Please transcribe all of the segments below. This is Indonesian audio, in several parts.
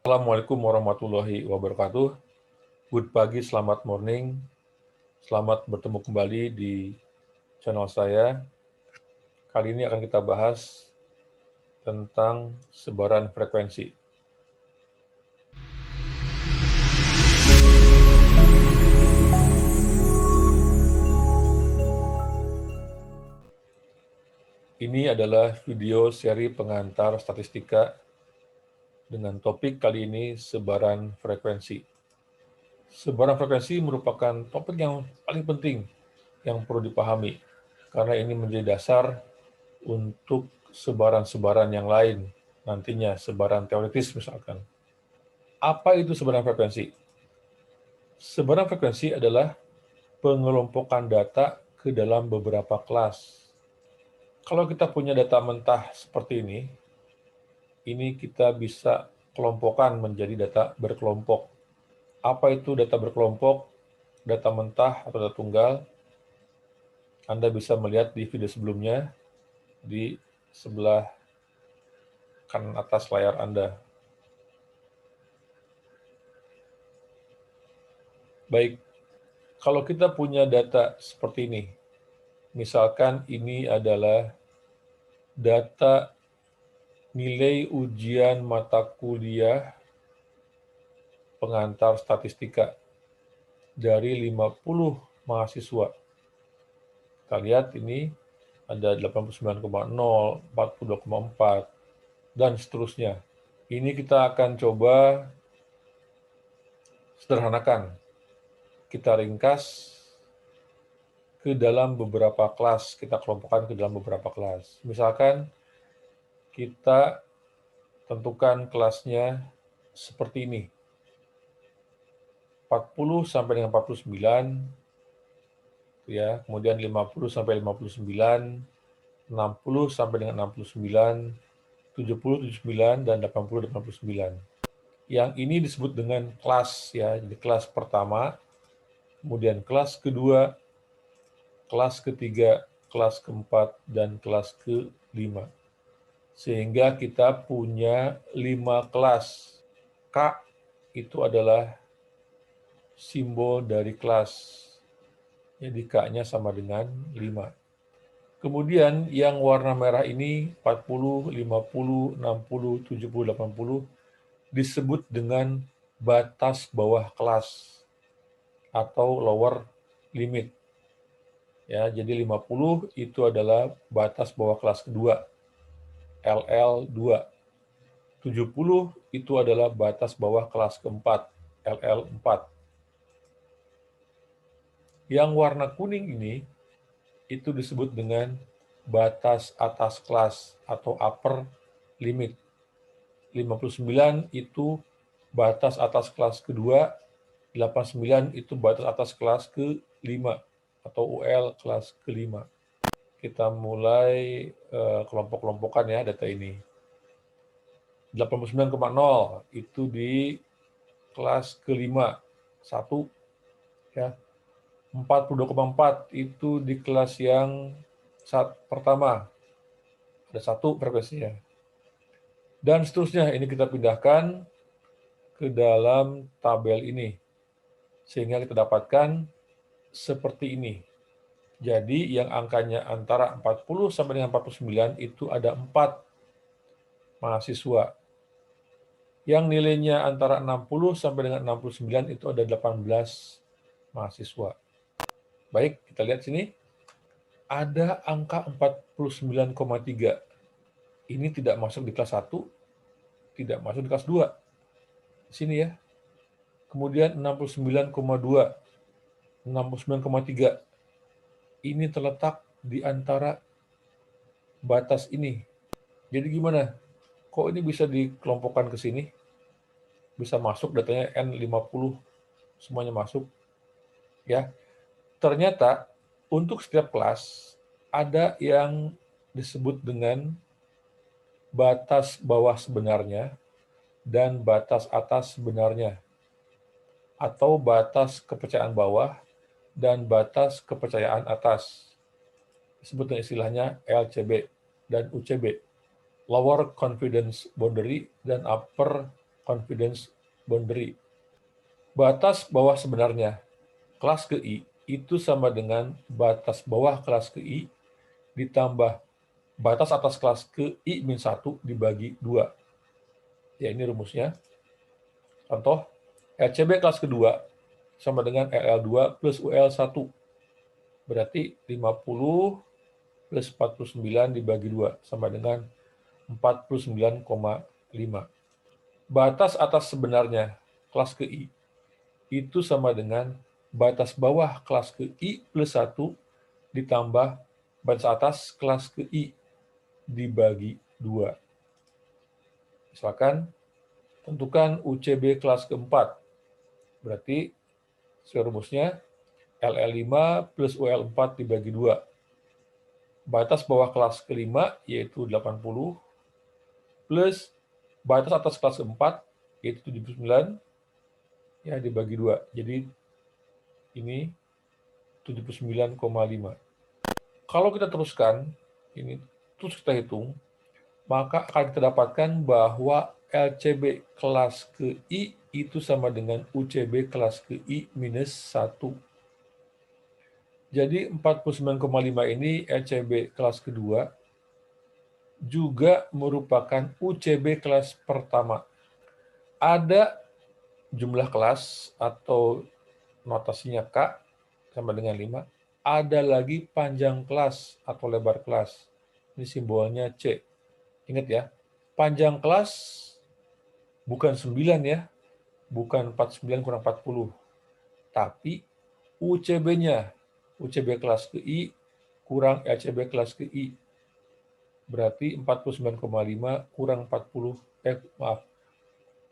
Assalamualaikum warahmatullahi wabarakatuh. Good pagi, selamat morning. Selamat bertemu kembali di channel saya. Kali ini akan kita bahas tentang sebaran frekuensi. Ini adalah video seri pengantar statistika dengan topik kali ini sebaran frekuensi. Sebaran frekuensi merupakan topik yang paling penting yang perlu dipahami, karena ini menjadi dasar untuk sebaran-sebaran yang lain, nantinya sebaran teoritis misalkan. Apa itu sebaran frekuensi? Sebaran frekuensi adalah pengelompokan data ke dalam beberapa kelas. Kalau kita punya data mentah seperti ini kita bisa kelompokkan menjadi data berkelompok. Apa itu data berkelompok, data mentah atau data tunggal? Anda bisa melihat di video sebelumnya di sebelah kanan atas layar Anda. Baik, kalau kita punya data seperti ini, misalkan ini adalah data nilai ujian mata kuliah pengantar statistika dari 50 mahasiswa. Kita lihat ini ada 89,0, 42,4, dan seterusnya. Ini kita akan coba sederhanakan. Kita ringkas ke dalam beberapa kelas, kita kelompokkan ke dalam beberapa kelas. Misalkan kita tentukan kelasnya seperti ini. 40 sampai dengan 49, ya, kemudian 50 sampai 59, 60 sampai dengan 69, 70, 79, dan 80, 89. Yang ini disebut dengan kelas, ya. Jadi kelas pertama, kemudian kelas kedua, kelas ketiga, kelas keempat, dan kelas kelima. Sehingga kita punya 5 kelas. K itu adalah simbol dari kelas. Jadi K-nya sama dengan 5. Kemudian yang warna merah ini 40, 50, 60, 70, 80 disebut dengan batas bawah kelas atau lower limit. Ya, jadi 50 itu adalah batas bawah kelas kedua, LL2. 70 itu adalah batas bawah kelas keempat, LL4. Yang warna kuning ini itu disebut dengan batas atas kelas atau upper limit. 59 itu batas atas kelas kedua, 89 itu batas atas kelas kelima atau UL kelas kelima. Kita mulai kelompok-kelompokan ya data ini. 89,0 itu di kelas kelima, 1 ya. 42,4 itu di kelas yang pertama, ada 1 frekuensinya. Dan seterusnya, ini kita pindahkan ke dalam tabel ini. Sehingga kita dapatkan seperti ini. Jadi yang angkanya antara 40 sampai dengan 49 itu ada 4 mahasiswa. Yang nilainya antara 60 sampai dengan 69 itu ada 18 mahasiswa. Baik, kita lihat sini. Ada angka 49,3. Ini tidak masuk di kelas 1, tidak masuk di kelas 2. Di sini ya. Kemudian 69,2, 69,3. Ini terletak di antara batas ini. Jadi gimana? Kok ini bisa dikelompokkan ke sini? Bisa masuk datanya N50, semuanya masuk. Ya. Ternyata untuk setiap kelas ada yang disebut dengan batas bawah sebenarnya dan batas atas sebenarnya, atau batas kepercayaan bawah dan batas kepercayaan atas. Disebut dengan istilahnya LCB dan UCB, lower confidence boundary dan upper confidence boundary. Batas bawah sebenarnya kelas ke I itu sama dengan batas bawah kelas ke I ditambah batas atas kelas ke I-1 dibagi 2. Ya, ini rumusnya. Contoh, LCB kelas kedua sama dengan LL2 plus UL1. Berarti 50 plus 49 dibagi 2 sama dengan 49,5. Batas atas sebenarnya kelas ke I itu sama dengan batas bawah kelas ke I plus 1 ditambah batas atas kelas ke I dibagi 2. Misalkan, tentukan UCB kelas keempat. Berarti rumusnya LL5 plus UL4 dibagi 2. Batas bawah kelas kelima yaitu 80 plus batas atas kelas keempat yaitu 79 ya dibagi 2. Jadi ini 79,5. Kalau kita teruskan ini terus kita hitung, maka akan kita dapatkan bahwa LCB kelas ke I itu sama dengan UCB kelas ke I minus 1. Jadi 49,5 ini LCB kelas kedua juga merupakan UCB kelas pertama. Ada jumlah kelas atau notasinya K sama dengan 5. Ada lagi panjang kelas atau lebar kelas. Ini simbolnya C. Ingat ya, panjang kelas bukan 9 ya, bukan 49 kurang 40. Tapi UCB-nya, UCB kelas ke I kurang LCB kelas ke I. Berarti 49,5 kurang 40,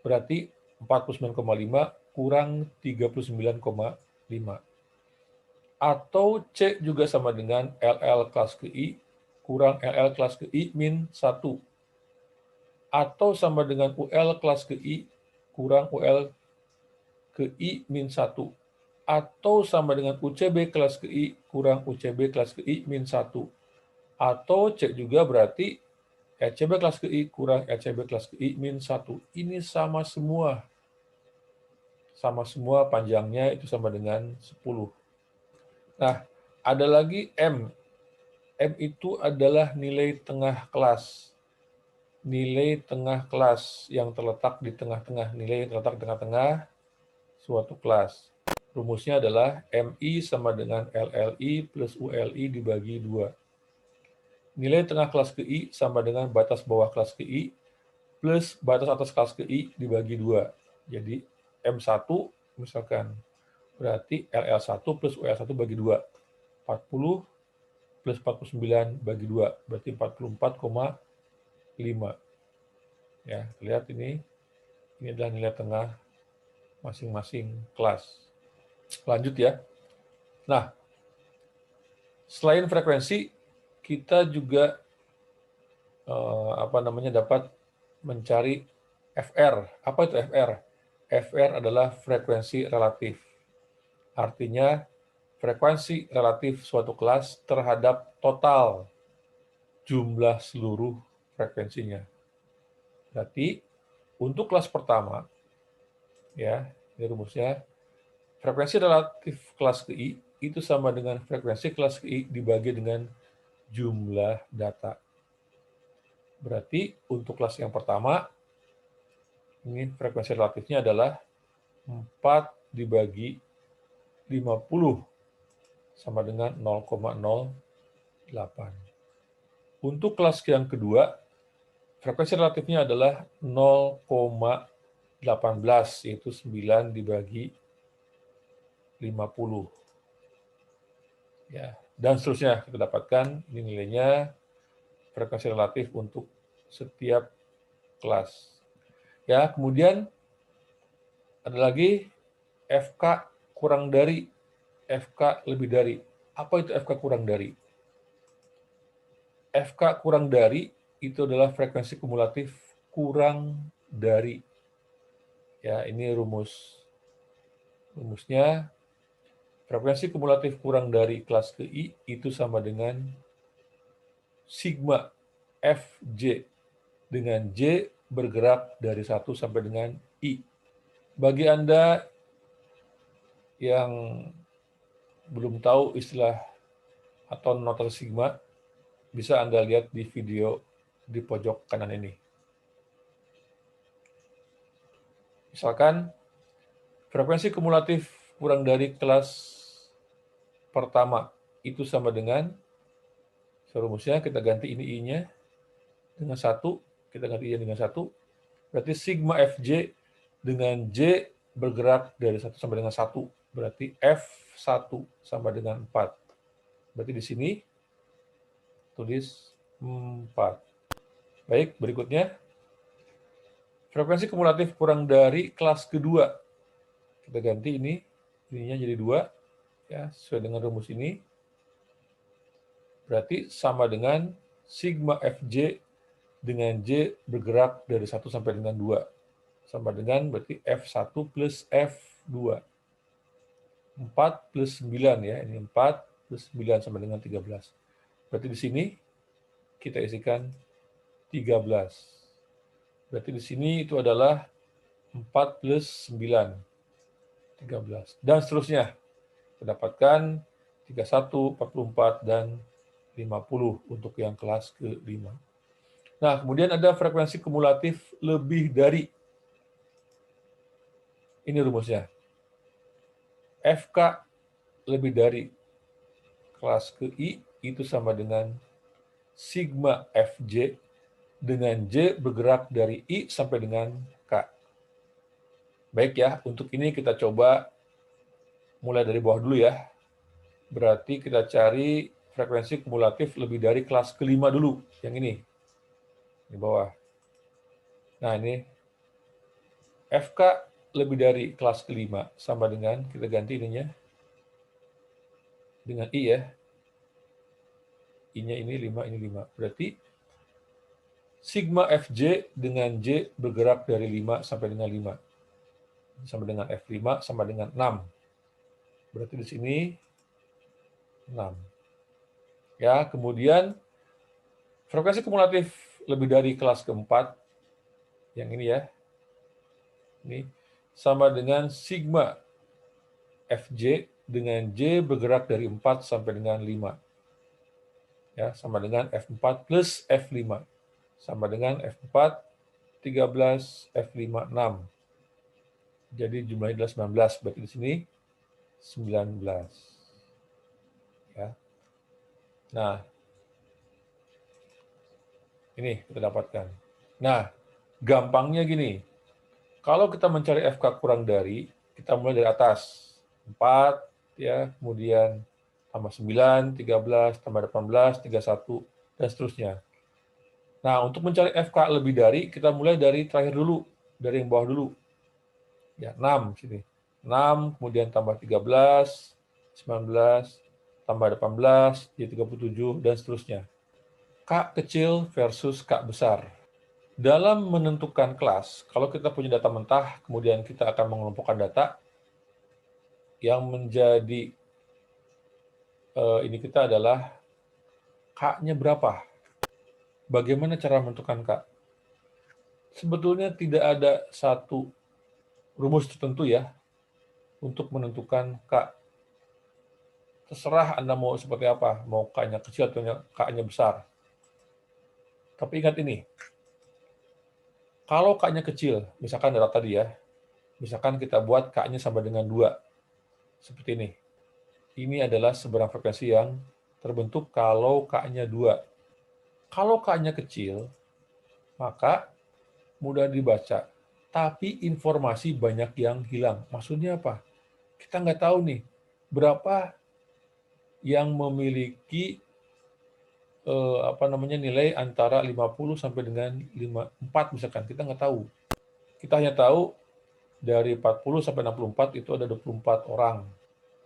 berarti 49,5 kurang 39,5. Atau C juga sama dengan LL kelas ke I kurang LL kelas ke I min 1. Atau sama dengan UL kelas ke I kurang UL ke I min 1. Atau sama dengan UCB kelas ke I kurang UCB kelas ke I min 1. Atau C juga berarti LCB kelas ke I kurang LCB kelas ke I min 1. Ini sama semua. Sama semua panjangnya itu sama dengan 10. Nah, ada lagi M. M itu adalah nilai tengah kelas. Nilai tengah kelas yang terletak di tengah-tengah. Nilai yang terletak di tengah-tengah suatu kelas. Rumusnya adalah MI sama dengan LLI plus ULI dibagi 2. Nilai tengah kelas ke I sama dengan batas bawah kelas ke I plus batas atas kelas ke I dibagi 2. Jadi M1 misalkan berarti LL1 plus UL1 bagi 2. 40 plus 49 bagi 2. Berarti 44,5. Ya, lihat ini adalah nilai tengah masing-masing kelas. Lanjut ya. Nah, selain frekuensi, kita juga dapat mencari FR. Apa itu FR? FR adalah frekuensi relatif. Artinya, frekuensi relatif suatu kelas terhadap total jumlah seluruh frekuensinya. Berarti, untuk kelas pertama, ya, ini rumusnya, frekuensi relatif kelas ke I itu sama dengan frekuensi kelas ke I dibagi dengan jumlah data. Berarti, untuk kelas yang pertama, ini frekuensi relatifnya adalah 4 dibagi 50 sama dengan 0,08. Untuk kelas yang kedua, frekuensi relatifnya adalah 0,18, yaitu 9 dibagi 50. Ya, dan seterusnya kita dapatkan ini nilainya frekuensi relatif untuk setiap kelas. Ya, kemudian ada lagi FK kurang dari, FK lebih dari. Apa itu FK kurang dari? FK kurang dari itu adalah frekuensi kumulatif kurang dari. Ya, ini rumusnya frekuensi kumulatif kurang dari kelas ke I itu sama dengan sigma Fj dengan J bergerak dari 1 sampai dengan I. Bagi Anda yang belum tahu istilah atau notasi sigma, bisa Anda lihat di video di pojok kanan ini. Misalkan, frekuensi kumulatif kurang dari kelas pertama itu sama dengan, rumusnya kita ganti ini I-nya dengan 1, kita ganti I-nya dengan 1, berarti sigma Fj dengan J bergerak dari 1 sampai dengan 1, berarti F1 sama dengan 4. Berarti di sini tulis 4. Baik, berikutnya. Frekuensi kumulatif kurang dari kelas kedua. Kita ganti ininya jadi 2, ya, sesuai dengan rumus ini. Berarti sama dengan sigma Fj dengan J bergerak dari 1 sampai dengan 2. Sama dengan berarti F1 plus F2. 4 plus 9 ya, ini 4 plus 9 sama dengan 13. Berarti di sini kita isikan 13. Berarti di sini itu adalah 4 plus 9, 13. Dan seterusnya. Kita dapatkan 31, 44, dan 50 untuk yang kelas ke-5. Nah, kemudian ada frekuensi kumulatif lebih dari. Ini rumusnya. FK lebih dari kelas ke-I itu sama dengan sigma Fj dengan J bergerak dari I sampai dengan K. Baik ya, untuk ini kita coba mulai dari bawah dulu ya. Berarti kita cari frekuensi kumulatif lebih dari kelas ke-5 dulu, yang ini. Di bawah. Nah, ini FK lebih dari kelas ke-5 sama dengan, kita ganti ininya dengan I ya. I-nya ini 5, ini 5. Berarti sigma Fj dengan J bergerak dari 5 sampai dengan 5. Sama dengan F5 sama dengan 6. Berarti di sini 6. Ya, kemudian frekuensi kumulatif lebih dari kelas keempat, yang ini ya, ini sama dengan sigma Fj dengan J bergerak dari 4 sampai dengan 5. Ya, sama dengan F4 plus F5. Sama dengan F4, 13, F5, 6. Jadi jumlahnya adalah 19, berarti di sini 19. Ya. Nah, ini kita dapatkan. Nah, gampangnya gini. Kalau kita mencari FK kurang dari, kita mulai dari atas. 4, ya, kemudian tambah 9, 13, tambah 18, 31, dan seterusnya. Nah, untuk mencari FK lebih dari, kita mulai dari terakhir dulu, dari yang bawah dulu. Ya, 6 sini. 6, kemudian tambah 13, 19, tambah 18, jadi 37, dan seterusnya. K kecil versus K besar. Dalam menentukan kelas, kalau kita punya data mentah, kemudian kita akan mengelompokkan data, yang menjadi ini kita adalah K-nya berapa. Bagaimana cara menentukan K? Sebetulnya tidak ada satu rumus tertentu ya untuk menentukan K. Terserah Anda mau seperti apa, mau K-nya kecil atau K-nya besar. Tapi ingat ini, kalau K-nya kecil, misalkan data tadi ya, misalkan kita buat K-nya sama dengan 2, seperti ini. Ini adalah seberang frekuensi yang terbentuk kalau K-nya 2. Kalau K-nya kecil, maka mudah dibaca, tapi informasi banyak yang hilang. Maksudnya apa? Kita nggak tahu nih, berapa yang memiliki nilai antara 50 sampai dengan 4 misalkan. Kita nggak tahu. Kita hanya tahu dari 40 sampai 64 itu ada 24 orang.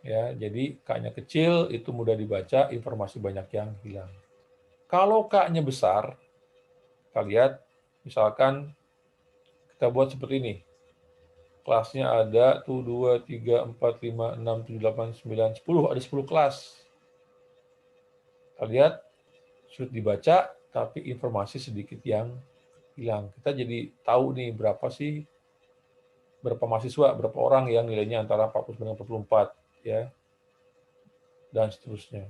Ya, jadi K-nya kecil itu mudah dibaca, informasi banyak yang hilang. Kalau K-nya besar, kita lihat misalkan kita buat seperti ini. Kelasnya ada 2, 3, 4, 5, 6, 7, 8, 9, 10. Ada 10 kelas. Kita lihat, sulit dibaca, tapi informasi sedikit yang hilang. Kita jadi tahu nih berapa mahasiswa, berapa orang yang nilainya antara 49 dan 44, ya, dan seterusnya.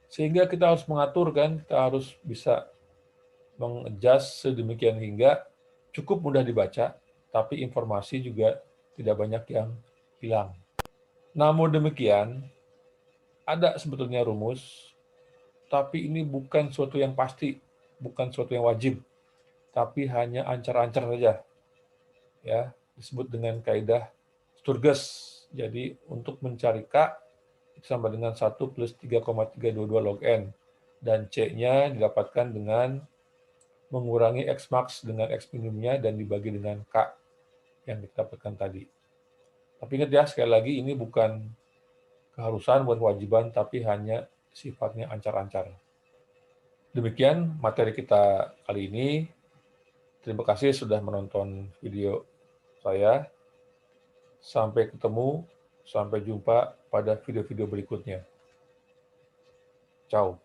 Sehingga kita harus mengatur kan, kita harus bisa mengadjust sedemikian hingga cukup mudah dibaca, tapi informasi juga tidak banyak yang hilang. Namun demikian, ada sebetulnya rumus, tapi ini bukan suatu yang pasti, bukan suatu yang wajib, tapi hanya ancar-ancar saja. Ya, disebut dengan kaidah Sturges. Jadi untuk mencari K sama dengan 1 plus 3,322 log N. Dan C-nya didapatkan dengan mengurangi X max dengan X minimumnya dan dibagi dengan K yang kita dapatkan tadi. Tapi ingat ya, sekali lagi ini bukan keharusan, bukan kewajiban, tapi hanya sifatnya ancar-ancar. Demikian materi kita kali ini. Terima kasih sudah menonton video saya. Sampai ketemu, sampai jumpa pada video-video berikutnya. Ciao.